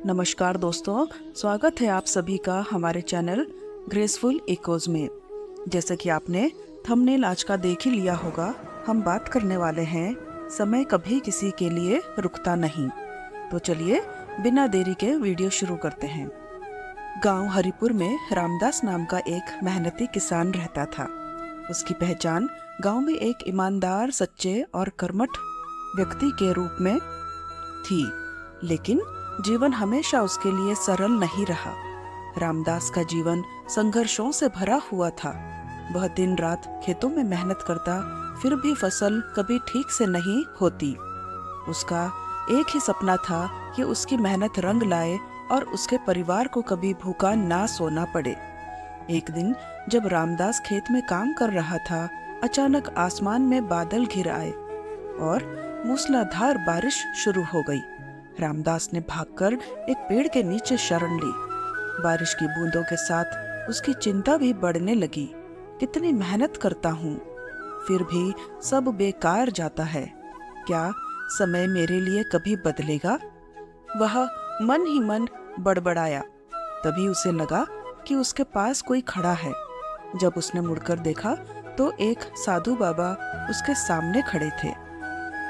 नमस्कार दोस्तों, स्वागत है आप सभी का हमारे चैनल ग्रेसफुल इकोज में। जैसे कि आपने थंबनेल आज का देख ही लिया होगा, हम बात करने वाले हैं समय कभी किसी के लिए रुकता नहीं। तो चलिए बिना देरी के वीडियो शुरू करते हैं। गांव हरिपुर में रामदास नाम का एक मेहनती किसान रहता था। उसकी पहचान गांव में एक ईमानदार, सच्चे और कर्मठ व्यक्ति के रूप में थी। लेकिन जीवन हमेशा उसके लिए सरल नहीं रहा। रामदास का जीवन संघर्षों से भरा हुआ था। वह दिन रात खेतों में मेहनत करता, फिर भी फसल कभी ठीक से नहीं होती। उसका एक ही सपना था कि उसकी मेहनत रंग लाए और उसके परिवार को कभी भूखा ना सोना पड़े। एक दिन जब रामदास खेत में काम कर रहा था, अचानक आसमान में बादल घिर आए और मूसलाधार बारिश शुरू हो गई। रामदास ने भागकर एक पेड़ के नीचे शरण ली। बारिश की बूंदों के साथ उसकी चिंता भी बढ़ने लगी। कितनी मेहनत करता हूँ, फिर भी सब बेकार जाता है। क्या समय मेरे लिए कभी बदलेगा? वह मन ही मन बड़बड़ाया। तभी उसे लगा कि उसके पास कोई खड़ा है। जब उसने मुड़कर देखा तो एक साधु बाबा उसके सामने खड़े थे।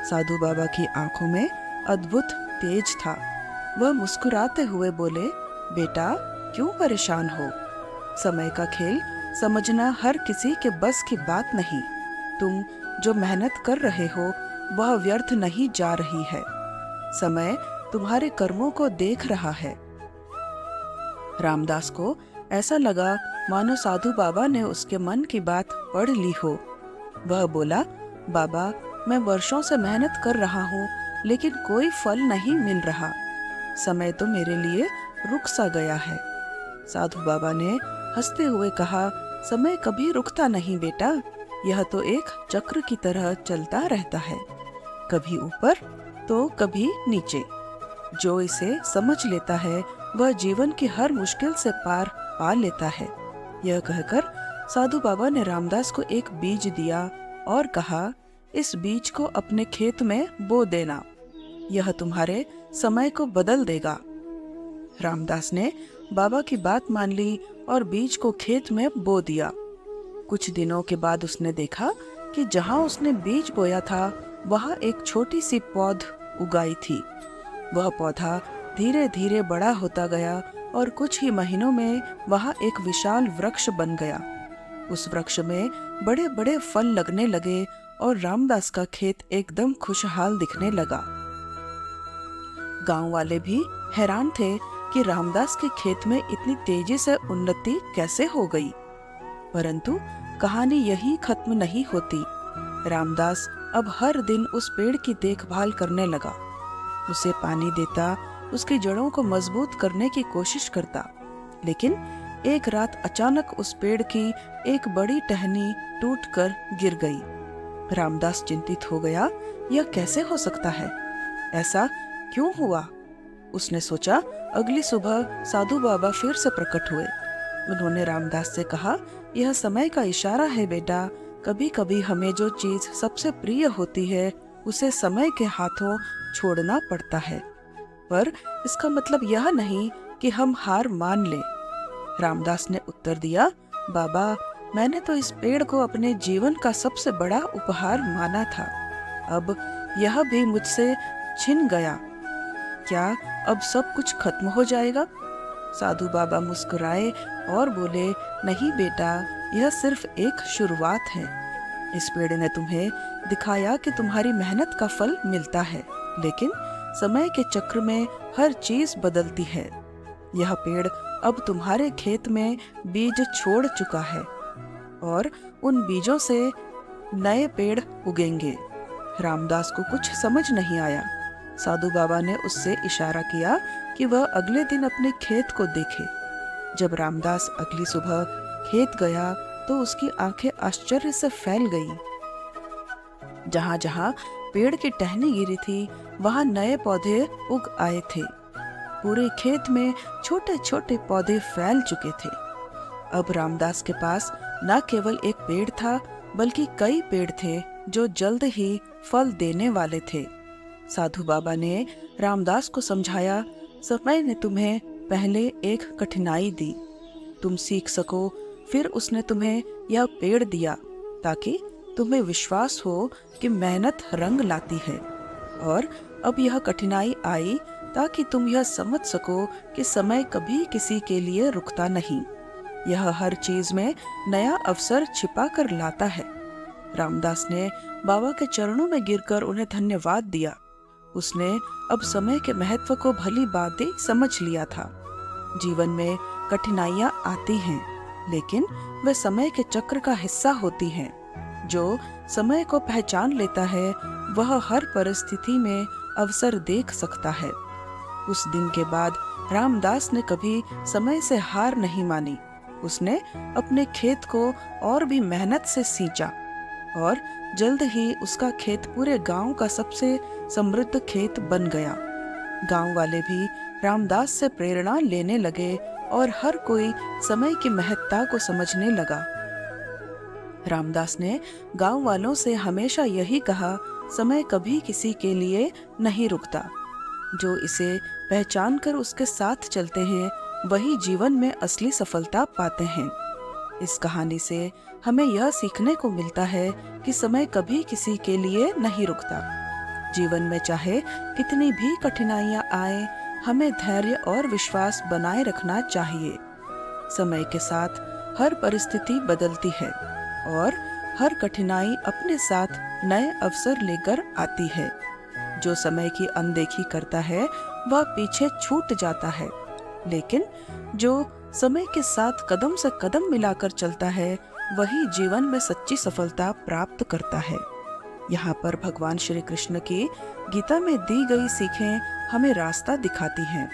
साधु बाबा की आंखों में अद्भुत तेज था। वह मुस्कुराते हुए बोले, बेटा, क्यों परेशान हो? समय का खेल समझना हर किसी के बस की बात नहीं। तुम जो मेहनत कर रहे हो वह व्यर्थ नहीं जा रही है। समय तुम्हारे कर्मों को देख रहा है। रामदास को ऐसा लगा मानो साधु बाबा ने उसके मन की बात पढ़ ली हो। वह बोला, बाबा, मैं वर्षों से मेहनत कर रहा हूँ, लेकिन कोई फल नहीं मिल रहा। समय तो मेरे लिए रुक सा गया है। साधु बाबा ने हंसते हुए कहा, समय कभी रुकता नहीं बेटा, यह तो एक चक्र की तरह चलता रहता है, कभी ऊपर तो कभी नीचे। जो इसे समझ लेता है वह जीवन की हर मुश्किल से पार पा लेता है। यह कहकर साधु बाबा ने रामदास को एक बीज दिया और कहा, इस बीज को अपने खेत में बो देना, यह तुम्हारे समय को बदल देगा। रामदास ने बाबा की बात मान ली और बीज को खेत में बो दिया। कुछ दिनों के बाद उसने देखा कि जहां उसने बीज बोया था वहां एक छोटी सी पौध उगाई थी। वह पौधा धीरे धीरे बड़ा होता गया और कुछ ही महीनों में वहां एक विशाल वृक्ष बन गया। उस वृक्ष में बड़े बड़े फल लगने लगे और रामदास का खेत एकदम खुशहाल दिखने लगा। गांव वाले भी हैरान थे कि रामदास के खेत में इतनी तेजी से उन्नति कैसे हो गई। परंतु कहानी यही खत्म नहीं होती। रामदास अब हर दिन उस पेड़ की देखभाल करने लगा। उसे पानी देता, उसकी जड़ों को मजबूत करने की कोशिश करता। लेकिन एक रात अचानक उस पेड़ की एक बड़ी टहनी टूटकर गिर गई। रामदास चिंतित हो गया, यह कैसे हो सकता है? ऐसा क्यों हुआ? उसने सोचा। अगली सुबह साधु बाबा फिर से प्रकट हुए। उन्होंने रामदास से कहा, यह समय का इशारा है बेटा, कभी कभी हमें जो चीज सबसे प्रिय होती है उसे समय के हाथों छोड़ना पड़ता है, पर इसका मतलब यह नहीं कि हम हार मान लें। रामदास ने उत्तर दिया, बाबा, मैंने तो इस पेड़ को अपने जीवन का सबसे बड़ा उपहार माना था। अब यह भी मुझसे छिन गया। क्या अब सब कुछ खत्म हो जाएगा? साधु बाबा मुस्कुराए और बोले, नहीं बेटा, यह सिर्फ एक शुरुआत है। इस पेड़ ने तुम्हें दिखाया कि तुम्हारी मेहनत का फल मिलता है, लेकिन समय के चक्र में हर चीज बदलती है। यह पेड़ अब तुम्हारे खेत में बीज छोड़ चुका है और उन बीजों से नए पेड़ उगेंगे। रामदास को कुछ समझ नहीं आया। साधु बाबा ने उससे इशारा किया कि वह अगले दिन अपने खेत को देखे। जब रामदास अगली सुबह खेत गया तो उसकी आंखें आश्चर्य से फैल गईं। जहां जहां पेड़ की टहनी गिरी थी वहां नए पौधे उग आए थे। पूरे खेत में छोटे छोटे पौधे फैल चुके थे। अब रामदास के पास न केवल एक पेड़ था, बल्कि कई पेड़ थे जो जल्द ही फल देने वाले थे। साधु बाबा ने रामदास को समझाया, समय ने तुम्हें पहले एक कठिनाई दी, तुम सीख सको, फिर उसने तुम्हें यह पेड़ दिया ताकि तुम्हें विश्वास हो कि मेहनत रंग लाती है। और अब यह कठिनाई आई ताकि तुम यह समझ सको कि समय कभी किसी के लिए रुकता नहीं। यह हर चीज में नया अवसर छिपा कर लाता है। रामदास ने बाबा के चरणों में गिरकर उन्हें धन्यवाद दिया। उसने अब समय के महत्व को भली भांति समझ लिया था। जीवन में कठिनाइयां आती हैं, लेकिन वे समय के चक्र का हिस्सा होती हैं। जो समय को पहचान लेता है वह हर परिस्थिति में अवसर देख सकता है। उस दिन के बाद रामदास ने कभी समय से हार नहीं मानी। उसने अपने खेत को और भी मेहनत से सींचा और जल्द ही उसका खेत पूरे गांव का सबसे समृद्ध खेत बन गया। गांव वाले भी रामदास से प्रेरणा लेने लगे और हर कोई समय की महत्ता को समझने लगा। रामदास ने गांव वालों से हमेशा यही कहा, समय कभी किसी के लिए नहीं रुकता। जो इसे पहचान कर उसके साथ चलते हैं वही जीवन में असली सफलता पाते हैं। इस कहानी से हमें यह सीखने को मिलता है कि समय कभी किसी के लिए नहीं रुकता। जीवन में चाहे कितनी भी कठिनाइयां आए, हमें धैर्य और विश्वास बनाए रखना चाहिए। समय के साथ हर परिस्थिति बदलती है और हर कठिनाई अपने साथ नए अवसर लेकर आती है। जो समय की अनदेखी करता है वह पीछे छूट जाता है, लेकिन जो समय के साथ कदम से कदम मिलाकर चलता है वही जीवन में सच्ची सफलता प्राप्त करता है। यहाँ पर भगवान श्री कृष्ण की गीता में दी गई सीखें हमें रास्ता दिखाती हैं।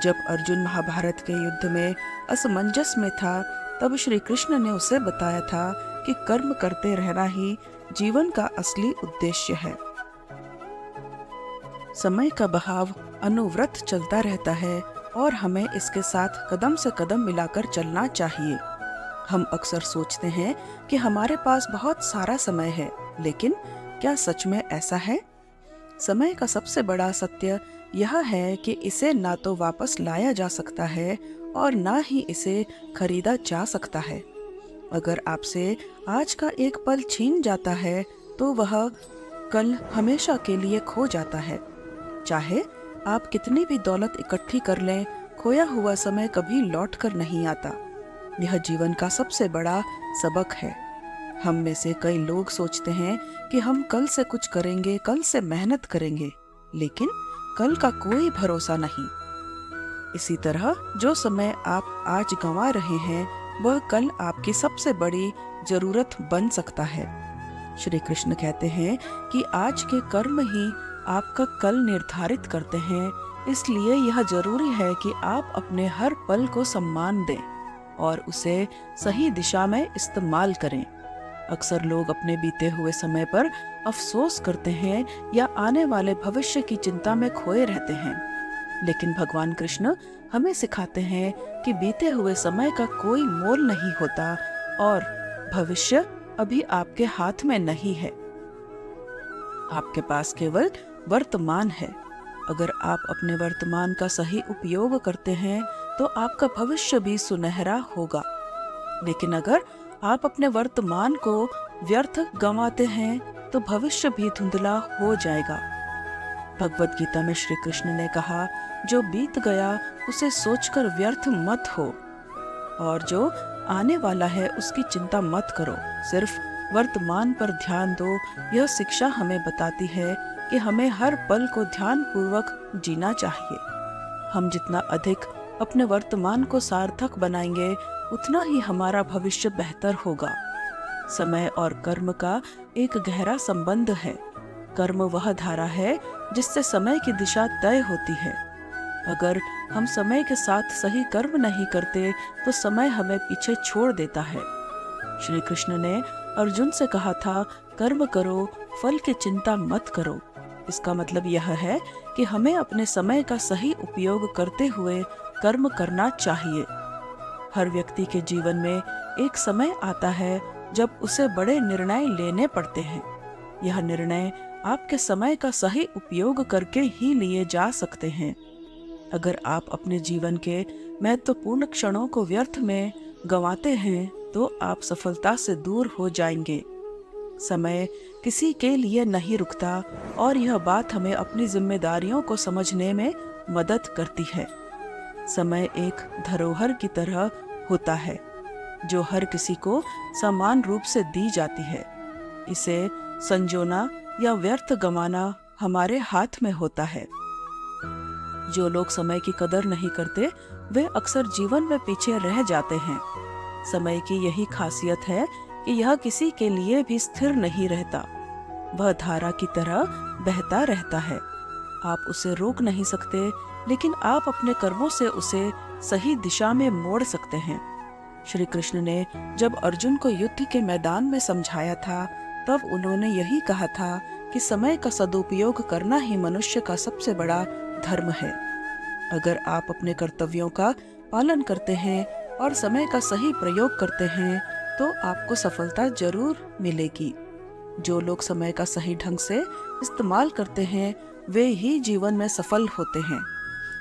जब अर्जुन महाभारत के युद्ध में असमंजस में था, तब श्री कृष्ण ने उसे बताया था कि कर्म करते रहना ही जीवन का असली उद्देश्य है। समय का बहाव अनवरत चलता रहता है और हमें इसके साथ कदम से कदम मिलाकर चलना चाहिए। हम अक्सर सोचते हैं कि हमारे पास बहुत सारा समय है, लेकिन क्या सच में ऐसा है? समय का सबसे बड़ा सत्य यह है कि इसे ना तो वापस लाया जा सकता है और ना ही इसे खरीदा जा सकता है। अगर आपसे आज का एक पल छीन जाता है तो वह कल हमेशा के लिए खो जाता है। चाहे आप कितनी भी दौलत इकट्ठी कर लें, खोया हुआ समय कभी लौट कर नहीं आता। यह जीवन का सबसे बड़ा सबक है। हम में से कई लोग सोचते हैं कि हम कल से कुछ करेंगे, कल से मेहनत करेंगे, लेकिन कल का कोई भरोसा नहीं। इसी तरह जो समय आप आज गंवा रहे हैं वह कल आपकी सबसे बड़ी जरूरत बन सकता है। श्री कृष्ण कहते हैं कि आज के कर्म ही आपका कल निर्धारित करते हैं, इसलिए यह जरूरी है कि आप अपने हर पल को सम्मान दें और उसे सही दिशा में इस्तेमाल करें। अक्सर लोग अपने बीते हुए समय पर अफसोस करते हैं या आने वाले भविष्य की चिंता में खोए रहते हैं, लेकिन भगवान कृष्ण हमें सिखाते हैं कि बीते हुए समय का कोई मोल नहीं होता और भविष्य अभी आपके हाथ में नहीं है। आपके पास केवल वर्तमान है। अगर आप अपने वर्तमान का सही उपयोग करते हैं तो आपका भविष्य भी सुनहरा होगा, लेकिन अगर आप अपने वर्तमान को व्यर्थ गंवाते हैं तो भविष्य भी धुंधला हो जाएगा। भगवत गीता में श्री कृष्ण ने कहा, जो बीत गया उसे सोचकर व्यर्थ मत हो और जो आने वाला है उसकी चिंता मत करो, सिर्फ वर्तमान पर ध्यान दो। यह शिक्षा हमें बताती है कि हमें हर पल को ध्यान पूर्वक जीना चाहिए। हम जितना अधिक अपने वर्तमान को सार्थक बनाएंगे उतना ही हमारा भविष्य बेहतर होगा। समय और कर्म का एक गहरा संबंध है। कर्म वह धारा है जिससे समय की दिशा तय होती है। अगर हम समय के साथ सही कर्म नहीं करते तो समय हमें पीछे छोड़ देता है। श्री कृष्ण ने अर्जुन से कहा था, कर्म करो, फल की चिंता मत करो। इसका मतलब यह है कि हमें अपने समय का सही उपयोग करते हुए कर्म करना चाहिए। हर व्यक्ति के जीवन में एक समय आता है जब उसे बड़े निर्णय लेने पड़ते हैं। यह निर्णय आपके समय का सही उपयोग करके ही लिए जा सकते हैं। अगर आप अपने जीवन के महत्वपूर्ण क्षणों को व्यर्थ में गंवाते हैं तो आप सफलता से दूर हो जाएंगे। समय किसी के लिए नहीं रुकता और यह बात हमें अपनी जिम्मेदारियों को समझने में मदद करती है। समय एक धरोहर की तरह होता है जो हर किसी को समान रूप से दी जाती है। इसे संजोना या व्यर्थ गंवाना हमारे हाथ में होता है। जो लोग समय की कदर नहीं करते वे अक्सर जीवन में पीछे रह जाते हैं। समय की यही खासियत है कि यह किसी के लिए भी स्थिर नहीं रहता। वह धारा की तरह बहता रहता है। आप उसे रोक नहीं सकते, लेकिन आप अपने कर्मों से उसे सही दिशा में मोड़ सकते हैं। श्री कृष्ण ने जब अर्जुन को युद्ध के मैदान में समझाया था तब उन्होंने यही कहा था कि समय का सदुपयोग करना ही मनुष्य का सबसे बड़ा धर्म है। अगर आप अपने कर्तव्यों का पालन करते हैं और समय का सही प्रयोग करते हैं तो आपको सफलता जरूर मिलेगी। जो लोग समय का सही ढंग से इस्तेमाल करते हैं वे ही जीवन में सफल होते हैं।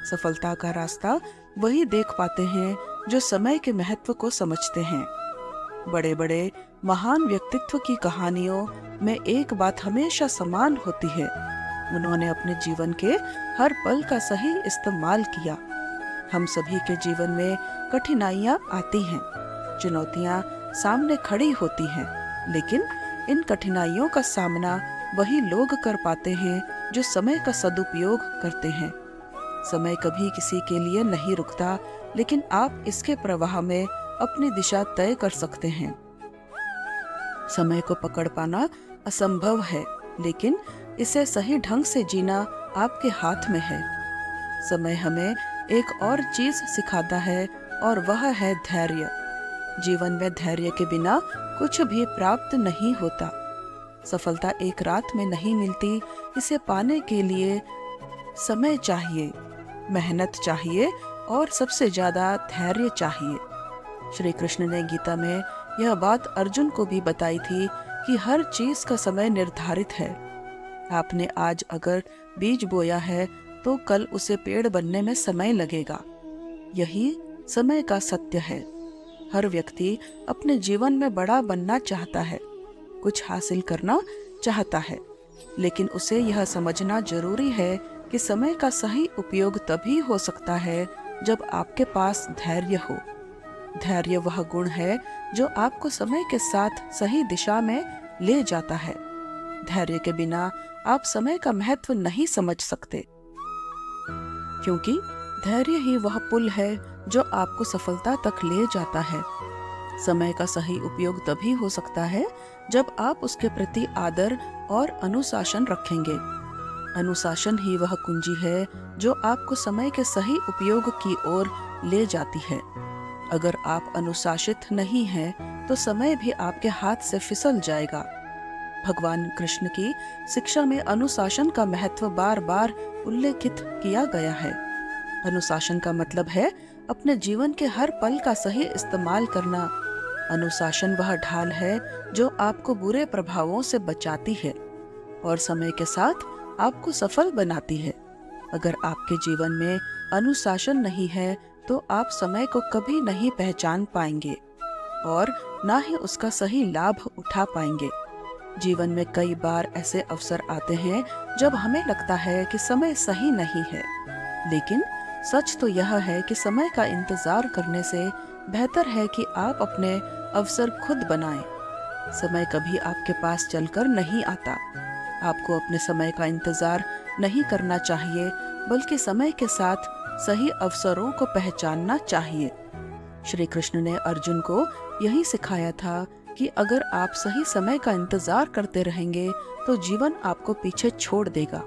सफलता का रास्ता वही देख पाते हैं जो समय के महत्व को समझते हैं। बड़े बड़े महान व्यक्तित्व की कहानियों में एक बात हमेशा समान होती है, उन्होंने अपने जीवन के हर पल का सही इस्तेमाल किया। हम सभी के जीवन में कठिनाइयाँ आती हैं, चुनौतियाँ सामने खड़ी होती हैं, लेकिन इन कठिनाइयों का सामना वही लोग कर पाते हैं जो समय का सदुपयोग करते हैं। समय कभी किसी के लिए नहीं रुकता, लेकिन आप इसके प्रवाह में अपनी दिशा तय कर सकते हैं। समय को पकड़ पाना असंभव है, लेकिन इसे सही ढंग से जीना आपके हाथ में है। समय हमें एक और चीज सिखाता है और वह है धैर्य। जीवन में धैर्य के बिना कुछ भी प्राप्त नहीं होता। सफलता एक रात में नहीं मिलती, इसे पाने के लिए समय चाहिए, मेहनत चाहिए और सबसे ज्यादा धैर्य चाहिए। श्री कृष्ण ने गीता में यह बात अर्जुन को भी बताई थी कि हर चीज का समय निर्धारित है। आपने आज अगर बीज बोया है तो कल उसे पेड़ बनने में समय लगेगा। यही समय का सत्य है। हर व्यक्ति अपने जीवन में बड़ा बनना चाहता है, कुछ हासिल करना चाहता है, लेकिन उसे यह समझना जरूरी है कि समय का सही उपयोग तभी हो सकता है जब आपके पास धैर्य हो। धैर्य वह गुण है जो आपको समय के साथ सही दिशा में ले जाता है। धैर्य के बिना आप समय का महत्व नहीं समझ सकते, क्योंकि धैर्य ही वह पुल है जो आपको सफलता तक ले जाता है। समय का सही उपयोग तभी हो सकता है जब आप उसके प्रति आदर और अनुशासन रखेंगे। अनुशासन ही वह कुंजी है जो आपको समय के सही उपयोग की ओर ले जाती है। अगर आप अनुशासित नहीं हैं, तो समय भी आपके हाथ से फिसल जाएगा। भगवान कृष्ण की शिक्षा में अनुशासन का महत्व बार बार उल्लेखित किया गया है। अनुशासन का मतलब है अपने जीवन के हर पल का सही इस्तेमाल करना। अनुशासन वह ढाल है जो आपको बुरे प्रभावों से बचाती है और समय के साथ आपको सफल बनाती है। अगर आपके जीवन में अनुशासन नहीं है तो आप समय को कभी नहीं पहचान पाएंगे और ना ही उसका सही लाभ उठा पाएंगे। जीवन में कई बार ऐसे अवसर आते हैं जब हमें लगता है कि समय सही नहीं है, लेकिन सच तो यह है कि समय का इंतजार करने से बेहतर है कि आप अपने अवसर खुद बनाएं। समय कभी आपके पास चलकर नहीं आता। आपको अपने समय का इंतजार नहीं करना चाहिए, बल्कि समय के साथ सही अवसरों को पहचानना चाहिए। श्री कृष्ण ने अर्जुन को यही सिखाया था कि अगर आप सही समय का इंतजार करते रहेंगे तो जीवन आपको पीछे छोड़ देगा।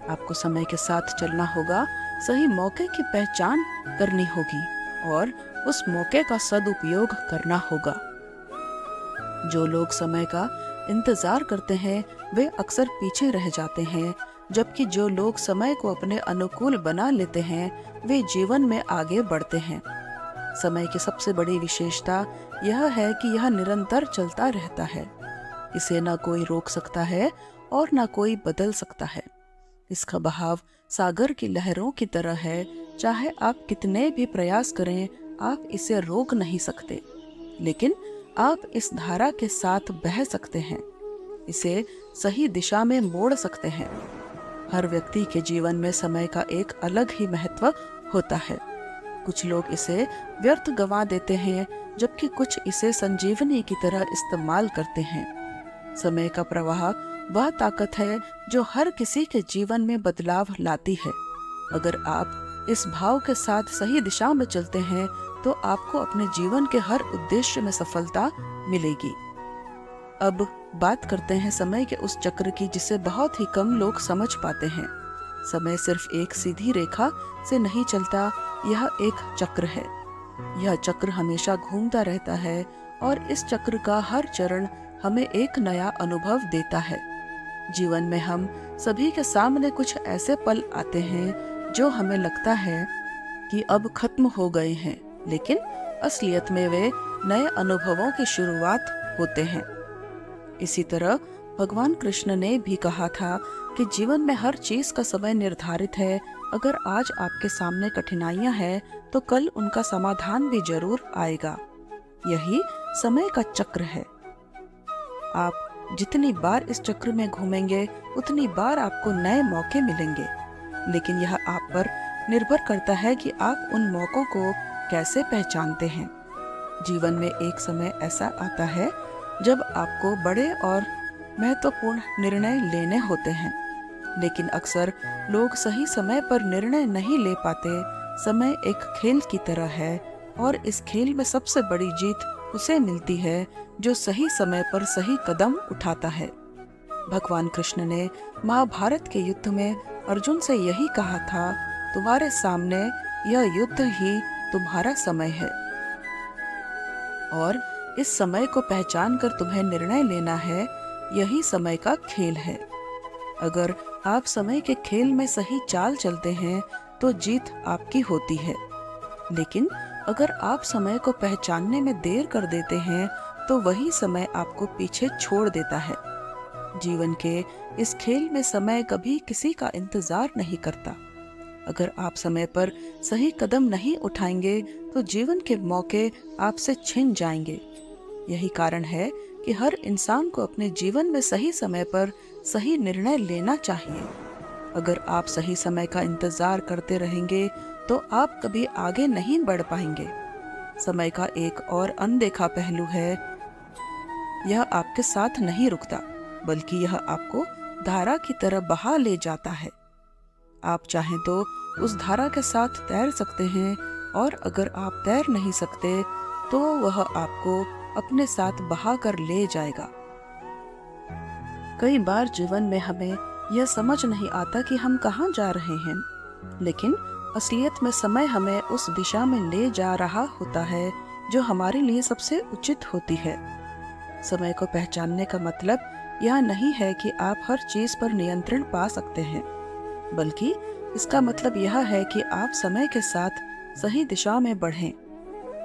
आपको समय के साथ चलना होगा, सही मौके की पहचान करनी होगी और उस मौके का सदुपयोग करना होगा। जो लोग समय का इंतजार करते हैं वे अक्सर पीछे रह जाते हैं, जबकि जो लोग समय को अपने अनुकूल बना लेते हैं वे जीवन में आगे बढ़ते हैं। समय की सबसे बड़ी विशेषता यह है कि यह निरंतर चलता रहता है। इसे न कोई रोक सकता है और न कोई बदल सकता है। इसका बहाव सागर की लहरों की तरह है, चाहे आप कितने भी प्रयास करें आप इसे रोक नहीं सकते, लेकिन आप इस धारा के साथ बह सकते हैं, इसे सही दिशा में मोड़ सकते हैं। हर व्यक्ति के जीवन में समय का एक अलग ही महत्व होता है। कुछ लोग इसे व्यर्थ गंवा देते हैं, जबकि कुछ इसे संजीवनी की तरह इस्तेमाल करते हैं। समय का प्रवाह वह ताकत है जो हर किसी के जीवन में बदलाव लाती है। अगर आप इस भाव के साथ सही दिशा में चलते हैं तो आपको अपने जीवन के हर उद्देश्य में सफलता मिलेगी। अब बात करते हैं समय के उस चक्र की जिसे बहुत ही कम लोग समझ पाते हैं। समय सिर्फ एक सीधी रेखा से नहीं चलता, यह एक चक्र है। यह चक्र हमेशा घूमता रहता है और इस चक्र का हर चरण हमें एक नया अनुभव देता है। जीवन में हम सभी के सामने कुछ ऐसे पल आते हैं जो हमें लगता है कि अब खत्म हो गए हैं, लेकिन असलियत में वे नए अनुभवों की शुरुआत होते हैं। इसी तरह भगवान कृष्ण ने भी कहा था कि जीवन में हर चीज का समय निर्धारित है। अगर आज आपके सामने कठिनाइयां हैं तो कल उनका समाधान भी जरूर आएगा। यही समय का चक्र है। आप जितनी बार इस चक्र में घूमेंगे उतनी बार आपको नए मौके मिलेंगे, लेकिन यह आप पर निर्भर करता है कि आप उन मौकों को कैसे पहचानते हैं। जीवन में एक समय ऐसा आता है जब आपको बड़े और महत्वपूर्ण निर्णय लेने होते हैं, लेकिन अक्सर लोग सही समय पर निर्णय नहीं ले पाते। समय एक खेल की तरह है और इस खेल में सबसे बड़ी जीत उसे मिलती है जो सही समय पर सही कदम उठाता है। भगवान कृष्ण ने महाभारत के युद्ध में अर्जुन से यही कहा था, तुम्हारे सामने यह युद्ध ही तुम्हारा समय है और इस समय को पहचान कर तुम्हें निर्णय लेना है, यही समय का खेल है। अगर आप समय के खेल में सही चाल चलते हैं तो जीत आपकी होती है, लेकिन अगर आप समय को पहचानने में देर कर देते हैं तो वही समय आपको पीछे छोड़ देता है। जीवन के इस खेल में समय कभी किसी का इंतजार नहीं करता। अगर आप समय पर सही कदम नहीं उठाएंगे तो जीवन के मौके आपसे छिन जाएंगे। यही कारण है कि हर इंसान को अपने जीवन में सही समय पर सही निर्णय लेना चाहिए। अगर आप सही समय का इंतजार करते रहेंगे तो आप कभी आगे नहीं बढ़ पाएंगे। समय का एक और अनदेखा पहलू है, यह आपके साथ नहीं रुकता, बल्कि यह आपको धारा की तरह बहा ले जाता है। आप चाहें तो उस धारा के साथ तैर सकते हैं और अगर आप तैर नहीं सकते तो वह आपको अपने साथ बहा कर ले जाएगा। कई बार जीवन में हमें यह समझ नहीं आता कि हम कहाँ जा रहे हैं, लेकिन असलियत में समय हमें उस दिशा में ले जा रहा होता है जो हमारे लिए सबसे उचित होती है। समय को पहचानने का मतलब यह नहीं है कि आप हर चीज पर नियंत्रण पा सकते हैं, बल्कि इसका मतलब यह है कि आप समय के साथ सही दिशा में बढ़ें।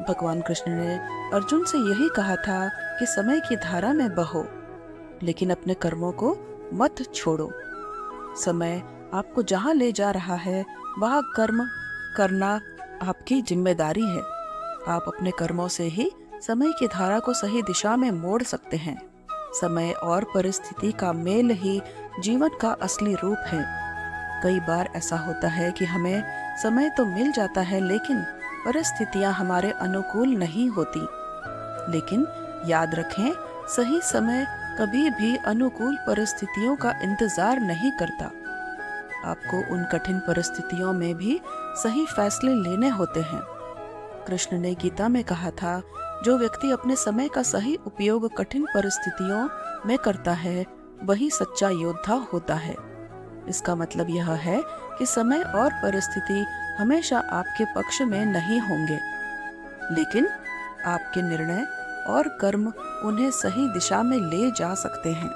भगवान कृष्ण ने अर्जुन से यही कहा था कि समय की धारा में बहो, लेकिन अपने कर्मों को मत छोड़ो। समय आपको जहाँ ले जा रहा है वहाँ कर्म करना आपकी जिम्मेदारी है। आप अपने कर्मों से ही समय की धारा को सही दिशा में मोड़ सकते हैं। समय और परिस्थिति का मेल ही जीवन का असली रूप है। कई बार ऐसा होता है कि हमें समय तो मिल जाता है, लेकिन परिस्थितियां हमारे अनुकूल नहीं होती। लेकिन याद रखें, सही समय कभी भी अनुकूल परिस्थितियों का इंतजार नहीं करता। आपको उन कठिन परिस्थितियों में भी सही फैसले लेने होते हैं। कृष्ण ने गीता में कहा था, जो व्यक्ति अपने समय का सही उपयोग कठिन परिस्थितियों में करता है वही सच्चा योद्धा होता है। इसका मतलब यह है कि समय और परिस्थिति हमेशा आपके पक्ष में नहीं होंगे, लेकिन आपके निर्णय और कर्म उन्हें सही दिशा में ले जा सकते हैं।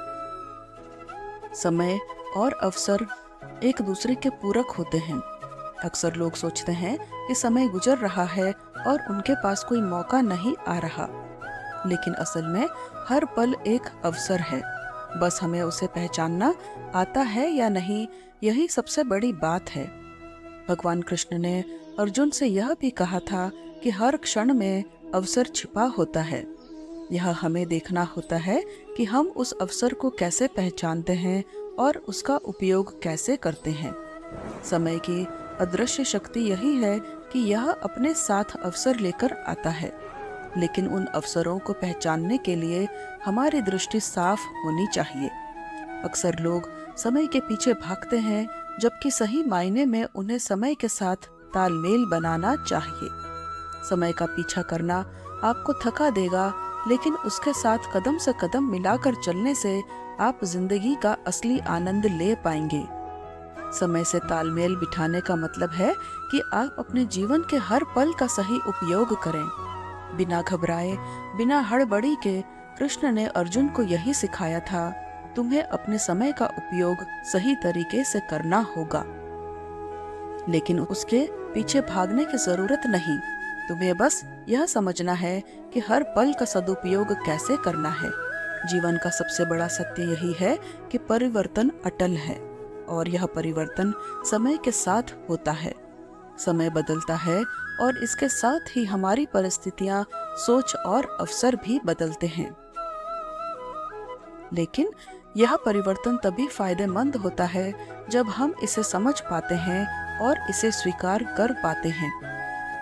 समय और अवसर एक दूसरे के पूरक होते हैं। अक्सर लोग सोचते हैं कि समय गुजर रहा है और उनके पास कोई मौका नहीं आ रहा, लेकिन असल में हर पल एक अवसर है। बस हमें उसे पहचानना आता है या नहीं, यही सबसे बड़ी बात है। भगवान कृष्ण ने अर्जुन से यह भी कहा था कि हर क्षण में अवसर छिपा होता है। यह हमें देखना होता है कि हम उस अवसर को कैसे पहचानते हैं और उसका उपयोग कैसे करते हैं। समय की अदृश्य शक्ति यही है कि यह अपने साथ अवसर लेकर आता है, लेकिन उन अवसरों को पहचानने के लिए हमारी दृष्टि साफ होनी चाहिए। अक्सर लोग समय के पीछे भागते हैं, जबकि सही मायने में उन्हें समय के साथ तालमेल बनाना चाहिए। समय का पीछा करना आपको थका देगा, लेकिन उसके साथ कदम से कदम मिलाकर चलने से आप जिंदगी का असली आनंद ले पाएंगे। समय से तालमेल बिठाने का मतलब है कि आप अपने जीवन के हर पल का सही उपयोग करें। बिना घबराए, बिना हड़बड़ी के कृष्ण ने अर्जुन को यही सिखाया था, तुम्हें अपने समय का उपयोग सही तरीके से करना होगा, लेकिन उसके पीछे भागने की जरूरत नहीं। तुम्हें बस यह समझना है कि हर पल का सदुपयोग कैसे करना है। जीवन का सबसे बड़ा सत्य यही है कि परिवर्तन अटल है, और यह परिवर्तन समय के साथ होता है। समय बदलता है और इसके साथ ही हमारी परिस्थितियां, सोच और अवसर भी बदलते हैं। लेकिन यह परिवर्तन तभी फायदेमंद होता है जब हम इसे समझ पाते हैं और इसे स्वीकार कर पाते हैं।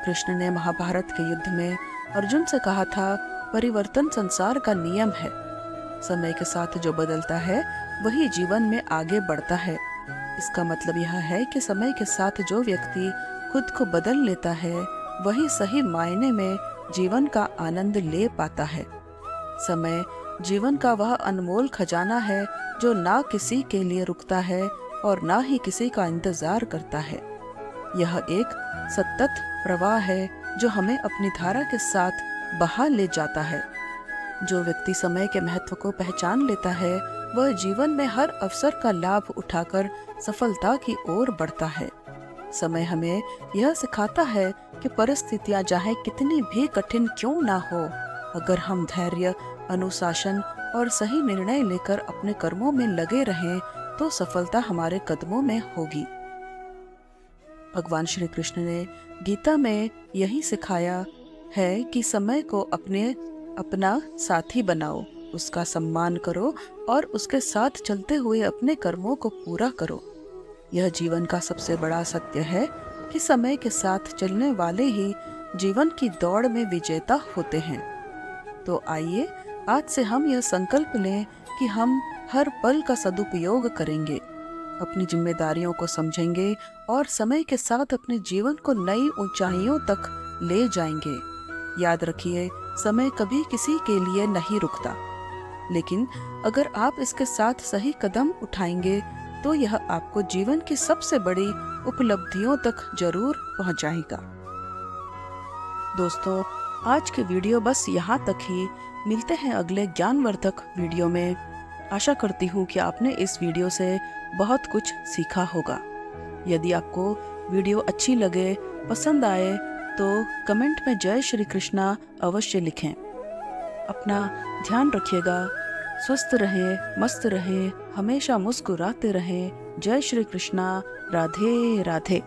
कृष्ण ने महाभारत के युद्ध में अर्जुन से कहा था, परिवर्तन संसार का नियम है। समय के साथ जो बदलता है वही जीवन में आगे बढ़ता है। इसका मतलब यह है कि समय के साथ जो व्यक्ति खुद को बदल लेता है, वही सही मायने में जीवन का आनंद ले पाता है। समय जीवन का वह अनमोल खजाना है जो ना किसी के लिए रुकता है और ना ही किसी का इंतजार करता है। यह एक सतत प्रवाह है जो हमें अपनी धारा के साथ बहा ले जाता है। जो व्यक्ति समय के महत्व को पहचान लेता है, वह जीवन में हर अवसर का लाभ उठाकर सफलता की ओर बढ़ता है। समय हमें यह सिखाता है कि परिस्थितियां चाहे कितनी भी कठिन क्यों ना हो, अगर हम धैर्य, अनुशासन और सही निर्णय लेकर अपने कर्मों में लगे रहें, तो सफलता हमारे कदमों में होगी। भगवान श्री कृष्ण ने गीता में यही सिखाया है कि समय को अपना साथी बनाओ, उसका सम्मान करो और उसके साथ चलते हुए अपने कर्मों को पूरा करो। यह जीवन का सबसे बड़ा सत्य है कि समय के साथ चलने वाले ही जीवन की दौड़ में विजेता होते हैं। तो आइए आज से हम यह संकल्प लें कि हम हर पल का सदुपयोग करेंगे, अपनी जिम्मेदारियों को समझेंगे और समय के साथ अपने जीवन को नई ऊंचाइयों तक ले जाएंगे। याद रखिए, समय कभी किसी के लिए नहीं रुकता, लेकिन अगर आप इसके साथ सही कदम उठाएंगे तो यह आपको जीवन की सबसे बड़ी उपलब्धियों तक जरूर पहुंचाएगा। दोस्तों, आज की वीडियो बस यहाँ तक ही। मिलते हैं अगले ज्ञानवर्धक वीडियो में। आशा करती हूँ कि आपने इस वीडियो से बहुत कुछ सीखा होगा। यदि आपको वीडियो अच्छी लगे, पसंद आए, तो कमेंट में जय श्री कृष्णा अवश्य लिखें। अपना ध्यान रखिएगा, स्वस्थ रहे, मस्त रहे, हमेशा मुस्कुराते रहे। जय श्री कृष्णा। राधे राधे।